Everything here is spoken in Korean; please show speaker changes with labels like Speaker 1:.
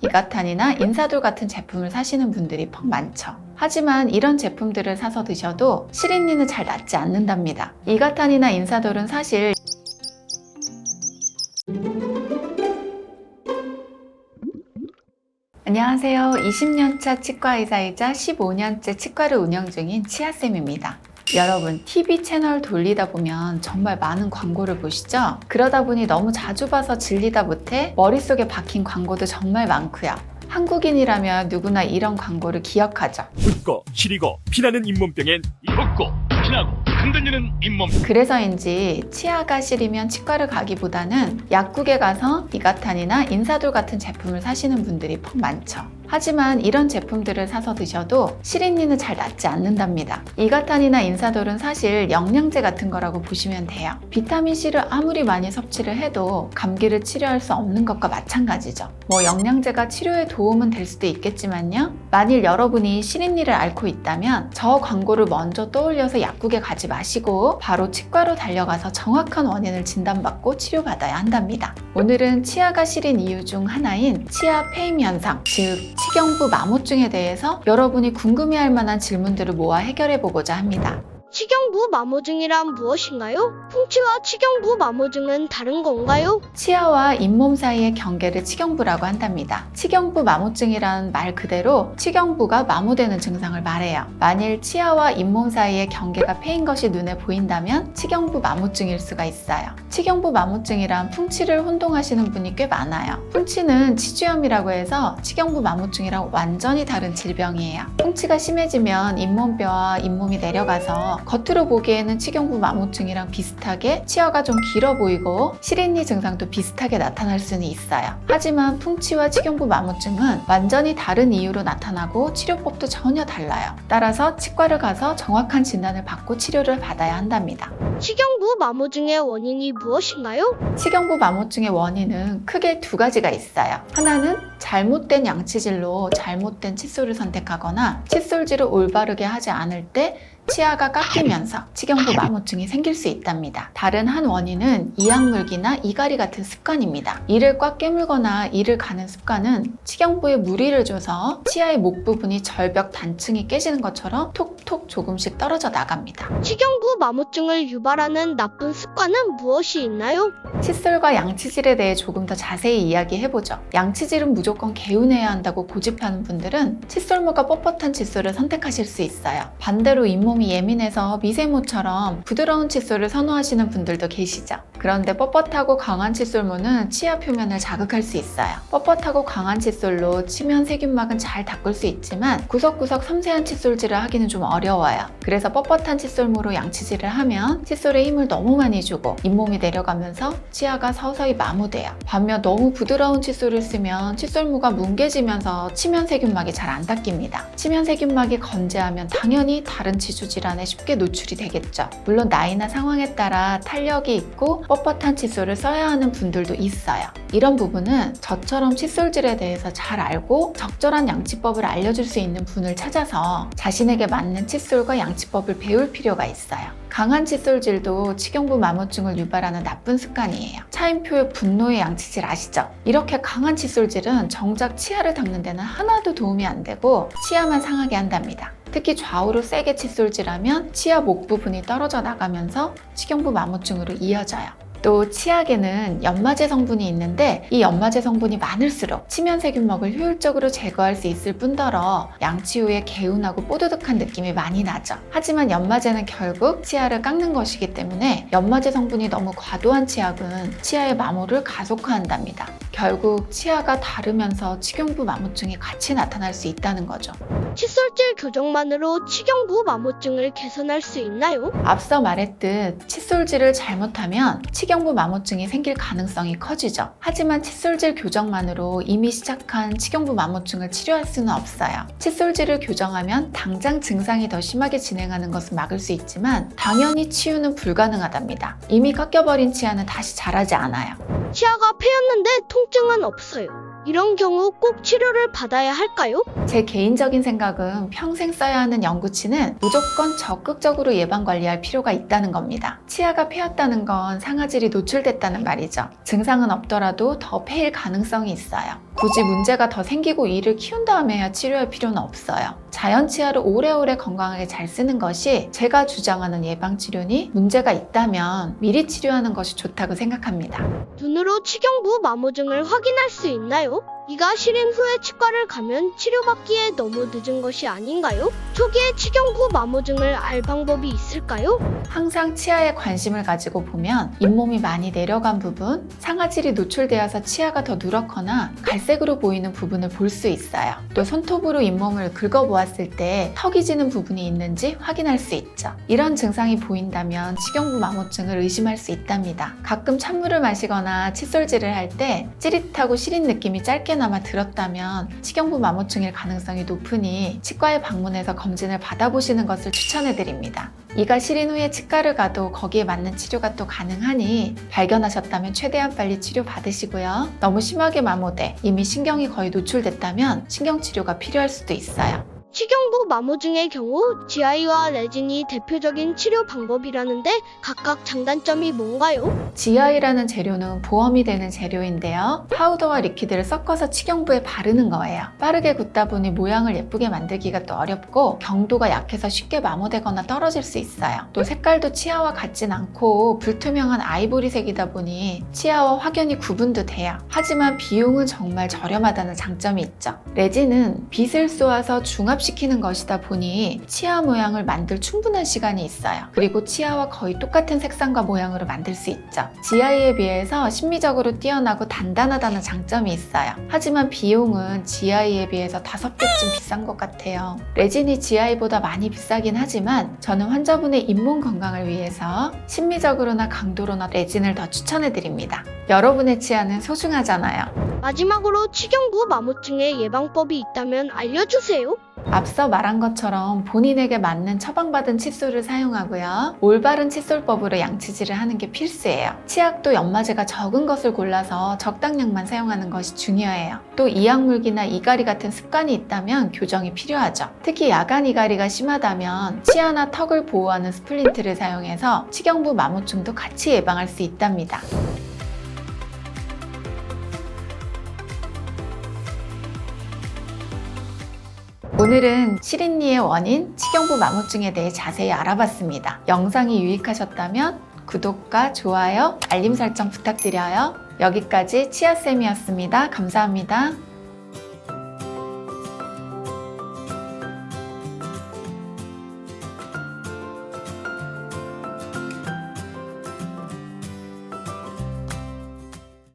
Speaker 1: 이가탄이나 인사돌 같은 제품을 사시는 분들이 퍽 많죠. 하지만 이런 제품들을 사서 드셔도 시린니는 잘 낫지 않는답니다. 이가탄이나 인사돌은 사실 안녕하세요. 20년차 치과의사이자 15년째 치과를 운영 중인 치아쌤입니다. 여러분, TV 채널 돌리다 보면 정말 많은 광고를 보시죠? 그러다 보니 너무 자주 봐서 질리다 못해 머릿속에 박힌 광고도 정말 많고요. 한국인이라면 누구나 이런 광고를 기억하죠.
Speaker 2: 붓고 시리고 피나는 잇몸병엔 붓고 피나고 흔들리는 잇몸.
Speaker 1: 그래서인지 치아가 시리면 치과를 가기보다는 약국에 가서 이가탄이나 인사돌 같은 제품을 사시는 분들이 퍽 많죠. 하지만 이런 제품들을 사서 드셔도 시린니는 잘 낫지 않는답니다. 이가탄이나 인사돌은 사실 영양제 같은 거라고 보시면 돼요. 비타민C를 아무리 많이 섭취를 해도 감기를 치료할 수 없는 것과 마찬가지죠. 영양제가 치료에 도움은 될 수도 있겠지만요. 만일 여러분이 시린니를 앓고 있다면 저 광고를 먼저 떠올려서 약국에 가지 마시고 바로 치과로 달려가서 정확한 원인을 진단받고 치료받아야 한답니다. 오늘은 치아가 시린 이유 중 하나인 치아 페임 현상, 즉 치경부 마모증에 대해서 여러분이 궁금해할 만한 질문들을 모아 해결해 보고자 합니다.
Speaker 3: 치경부 마모증이란 무엇인가요? 풍치와 치경부 마모증은 다른 건가요?
Speaker 1: 치아와 잇몸 사이의 경계를 치경부라고 한답니다. 치경부 마모증이란 말 그대로 치경부가 마모되는 증상을 말해요. 만일 치아와 잇몸 사이의 경계가 패인 것이 눈에 보인다면 치경부 마모증일 수가 있어요. 치경부 마모증이란 풍치를 혼동하시는 분이 꽤 많아요. 풍치는 치주염이라고 해서 치경부 마모증이랑 완전히 다른 질병이에요. 풍치가 심해지면 잇몸뼈와 잇몸이 내려가서 겉으로 보기에는 치경부 마모증이랑 비슷하게 치아가 좀 길어 보이고 시린니 증상도 비슷하게 나타날 수는 있어요. 하지만 풍치와 치경부 마모증은 완전히 다른 이유로 나타나고 치료법도 전혀 달라요. 따라서 치과를 가서 정확한 진단을 받고 치료를 받아야 한답니다.
Speaker 3: 치경부 마모증의 원인이 무엇인가요?
Speaker 1: 치경부 마모증의 원인은 크게 두 가지가 있어요. 하나는 잘못된 양치질로 잘못된 칫솔을 선택하거나 칫솔질을 올바르게 하지 않을 때 치아가 깎이면서 치경부 마모증이 생길 수 있답니다. 다른 한 원인은 이악물기나 이갈이 같은 습관입니다. 이를 꽉 깨물거나 이를 가는 습관은 치경부에 무리를 줘서 치아의 목 부분이 절벽 단층이 깨지는 것처럼 톡톡 조금씩 떨어져 나갑니다.
Speaker 3: 치경부 마모증을 유발하는 나쁜 습관은 무엇이 있나요?
Speaker 1: 칫솔과 양치질에 대해 조금 더 자세히 이야기해보죠. 양치질은 무조건 개운해야 한다고 고집하는 분들은 칫솔모가 뻣뻣한 칫솔을 선택하실 수 있어요. 반대로 잇몸이 예민해서 미세모처럼 부드러운 칫솔을 선호하시는 분들도 계시죠. 그런데 뻣뻣하고 강한 칫솔모는 치아 표면을 자극할 수 있어요. 뻣뻣하고 강한 칫솔로 치면 세균막은 잘 닦을 수 있지만 구석구석 섬세한 칫솔질을 하기는 좀 어려워요. 그래서 뻣뻣한 칫솔모로 양치질을 하면 칫솔에 힘을 너무 많이 주고 잇몸이 내려가면서 치아가 서서히 마모돼요. 반면 너무 부드러운 칫솔을 쓰면 칫솔모가 뭉개지면서 치면 세균막이 잘 안 닦입니다. 치면 세균막이 건재하면 당연히 다른 치주 질환에 쉽게 노출이 되겠죠. 물론 나이나 상황에 따라 탄력이 있고 뻣뻣한 칫솔을 써야 하는 분들도 있어요. 이런 부분은 저처럼 칫솔질에 대해서 잘 알고 적절한 양치법을 알려줄 수 있는 분을 찾아서 자신에게 맞는 칫솔과 양치법을 배울 필요가 있어요. 강한 칫솔질도 치경부 마모증을 유발하는 나쁜 습관이에요. 차임표의 분노의 양치질 아시죠? 이렇게 강한 칫솔질은 정작 치아를 닦는 데는 하나도 도움이 안 되고 치아만 상하게 한답니다. 특히 좌우로 세게 칫솔질하면 치아 목 부분이 떨어져 나가면서 치경부 마모증으로 이어져요. 또 치약에는 연마제 성분이 있는데 이 연마제 성분이 많을수록 치면 세균막을 효율적으로 제거할 수 있을 뿐더러 양치 후에 개운하고 뽀드득한 느낌이 많이 나죠. 하지만 연마제는 결국 치아를 깎는 것이기 때문에 연마제 성분이 너무 과도한 치약은 치아의 마모를 가속화한답니다. 결국 치아가 다르면서 치경부 마모증이 같이 나타날 수 있다는 거죠.
Speaker 3: 칫솔질 교정만으로 치경부 마모증을 개선할 수 있나요?
Speaker 1: 앞서 말했듯 칫솔질을 잘못하면 치경부 마모증이 생길 가능성이 커지죠. 하지만 칫솔질 교정만으로 이미 시작한 치경부 마모증을 치료할 수는 없어요. 칫솔질을 교정하면 당장 증상이 더 심하게 진행하는 것은 막을 수 있지만 당연히 치유는 불가능하답니다. 이미 깎여버린 치아는 다시 자라지 않아요.
Speaker 3: 치아가 패였는데 통증은 없어요. 이런 경우 꼭 치료를 받아야 할까요?
Speaker 1: 제 개인적인 생각은 평생 써야 하는 연구치는 무조건 적극적으로 예방관리할 필요가 있다는 겁니다. 치아가 패였다는 건 상아질이 노출됐다는 말이죠. 증상은 없더라도 더 패일 가능성이 있어요. 굳이 문제가 더 생기고 이를 키운 다음에야 치료할 필요는 없어요. 자연 치아를 오래오래 건강하게 잘 쓰는 것이 제가 주장하는 예방치료니 문제가 있다면 미리 치료하는 것이 좋다고 생각합니다.
Speaker 3: 눈으로 치경부 마모증을 확인할 수 있나요? 이가 시린 후에 치과를 가면 치료받기에 너무 늦은 것이 아닌가요? 초기에 치경부 마모증을 알 방법이 있을까요?
Speaker 1: 항상 치아에 관심을 가지고 보면 잇몸이 많이 내려간 부분, 상아질이 노출되어서 치아가 더 누렇거나 갈색으로 보이는 부분을 볼 수 있어요. 또 손톱으로 잇몸을 긁어보았을 때 턱이 지는 부분이 있는지 확인할 수 있죠. 이런 증상이 보인다면 치경부 마모증을 의심할 수 있답니다. 가끔 찬물을 마시거나 칫솔질을 할 때 찌릿하고 시린 느낌이 짧게나마 들었다면 치경부 마모증일 가능성이 높으니 치과에 방문해서 검진을 받아보시는 것을 추천해드립니다. 이가 시린 후에 치과를 가도 거기에 맞는 치료가 또 가능하니 발견하셨다면 최대한 빨리 치료 받으시고요. 너무 심하게 마모돼 이미 신경이 거의 노출됐다면 신경치료가 필요할 수도 있어요.
Speaker 3: 치경부 마모증의 경우 GI와 레진이 대표적인 치료 방법이라는데 각각 장단점이 뭔가요?
Speaker 1: GI라는 재료는 보험이 되는 재료인데요. 파우더와 리퀴드를 섞어서 치경부에 바르는 거예요. 빠르게 굽다 보니 모양을 예쁘게 만들기가 또 어렵고 경도가 약해서 쉽게 마모되거나 떨어질 수 있어요. 또 색깔도 치아와 같진 않고 불투명한 아이보리색이다 보니 치아와 확연히 구분도 돼요. 하지만 비용은 정말 저렴하다는 장점이 있죠. 레진은 빛을 쏘아서 중합시키는 것이다 보니 치아 모양을 만들 충분한 시간이 있어요. 그리고 치아와 거의 똑같은 색상과 모양으로 만들 수 있죠. GI에 비해서 심미적으로 뛰어나고 단단하다는 장점이 있어요. 하지만 비용은 GI에 비해서 5배쯤 비싼 것 같아요. 레진이 GI보다 많이 비싸긴 하지만 저는 환자분의 잇몸 건강을 위해서 심미적으로나 강도로나 레진을 더 추천해드립니다. 여러분의 치아는 소중하잖아요.
Speaker 3: 마지막으로 치경부 마모증의 예방법이 있다면 알려주세요.
Speaker 1: 앞서 말한 것처럼 본인에게 맞는 처방받은 칫솔을 사용하고요. 올바른 칫솔법으로 양치질을 하는 게 필수예요. 치약도 연마제가 적은 것을 골라서 적당량만 사용하는 것이 중요해요. 또 이악물기나 이갈이 같은 습관이 있다면 교정이 필요하죠. 특히 야간 이갈이가 심하다면 치아나 턱을 보호하는 스플린트를 사용해서 치경부 마모증도 같이 예방할 수 있답니다. 오늘은 시린니의 원인, 치경부 마모증에 대해 자세히 알아봤습니다. 영상이 유익하셨다면 구독과 좋아요, 알림 설정 부탁드려요. 여기까지 치아쌤이었습니다. 감사합니다.